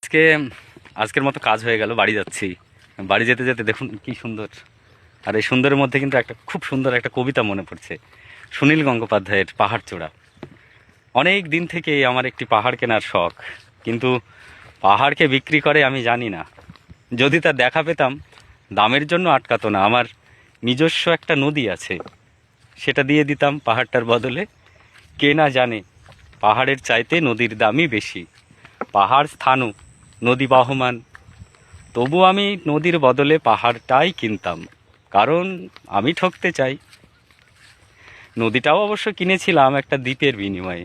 আজকে আজকের মতো কাজ হয়ে গেল, বাড়ি যাচ্ছি। বাড়ি যেতে যেতে দেখুন কি সুন্দর। আর এই সুন্দরের মধ্যে কিন্তু একটা খুব সুন্দর একটা কবিতা মনে পড়ছে, সুনীল গঙ্গোপাধ্যায়ের পাহাড় চূড়া। অনেক দিন থেকে আমার একটি পাহাড় কেনার শখ, কিন্তু পাহাড়কে বিক্রি করে আমি জানি না। যদি তার দেখা পেতাম, দামের জন্য আটকাতো না। আমার নিজস্ব একটা নদী আছে, সেটা দিয়ে দিতাম পাহাড়টার বদলে। কে না জানে পাহাড়ের চাইতে নদীর দামই বেশি। পাহাড় স্থানু, নদী বহমান, তবু আমি নদীর বদলে পাহাড়টাই কিনতাম, কারণ আমি ঠকতে চাই। নদীটাও অবশ্য কিনেছিলাম একটা দ্বীপের বিনিময়ে।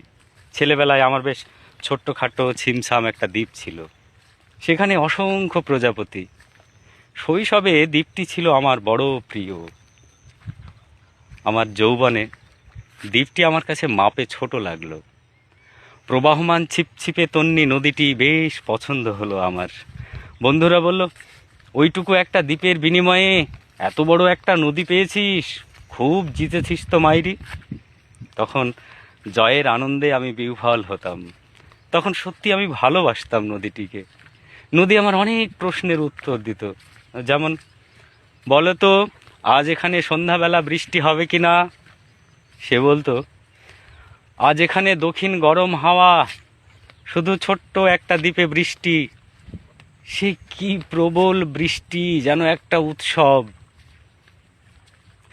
ছেলেবেলায় আমার বেশ ছোট্টখাটো ছিমছাম একটা দ্বীপ ছিল, সেখানে অসংখ্য প্রজাপতি। শৈশবে দ্বীপটি ছিল আমার বড় প্রিয়। আমার যৌবনে দ্বীপটি আমার কাছে মাপে ছোট লাগলো। প্রবাহমান ছিপছিপে তন্নি নদীটি বেশ পছন্দ হলো আমার। বন্ধুরা বলল, ওইটুকু একটা দ্বীপের বিনিময়ে এত বড় একটা নদী পেয়েছিস, খুব জিতেছিস তো মাইরি। তখন জয়ের আনন্দে আমি বিহ্বল হতাম। তখন সত্যি আমি ভালোবাসতাম নদীটিকে। নদী আমার অনেক প্রশ্নের উত্তর দিত, যেমন, বলো তো আজ এখানে সন্ধ্যাবেলা বৃষ্টি হবে কি না। সে বলতো, আজ এখানে দক্ষিণ গরম হাওয়া, শুধু ছোট্ট একটা দ্বীপে বৃষ্টি। সে কি প্রবল বৃষ্টি, যেন একটা উৎসব।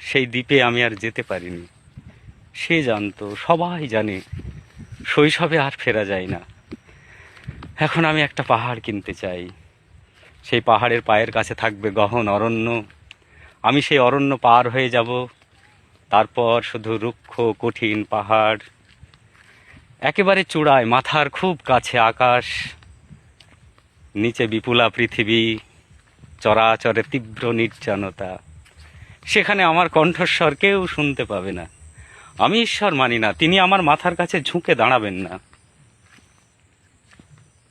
সেই দ্বীপে আমি আর যেতে পারিনি। সে জানতো, সবাই জানে, শৈশবে আর ফেরা যায় না। এখন আমি একটা পাহাড় কিনতে চাই। সেই পাহাড়ের পায়ের কাছে থাকবে গহন অরণ্য। আমি সেই অরণ্য পার হয়ে যাব, তারপর শুধু রুক্ষ কঠিন পাহাড়। একেবারে চূড়ায়, মাথার খুব কাছে আকাশ, নিচে বিপুলা পৃথিবী, চরাচরে তীব্র নির্জনতা। সেখানে আমার কণ্ঠস্বর কেউ শুনতে পাবে না। আমি ঈশ্বর মানি না, তিনি আমার মাথার কাছে ঝুঁকে দাঁড়াবেন না।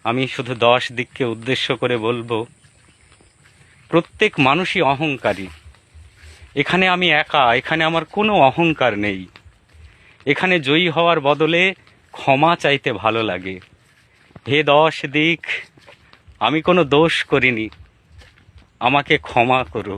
আমি শুধু 10 দিককে উদ্দেশ্য করে বলবো, প্রত্যেক মানুষই অহংকারী। এখানে আমি একা, এখানে আমার কোনো অহংকার নেই। এখানে জয়ী হওয়ার বদলে ক্ষমা চাইতে ভালো লাগে। হে 10 দিক, আমি কোনো দোষ করিনি, আমাকে ক্ষমা করো।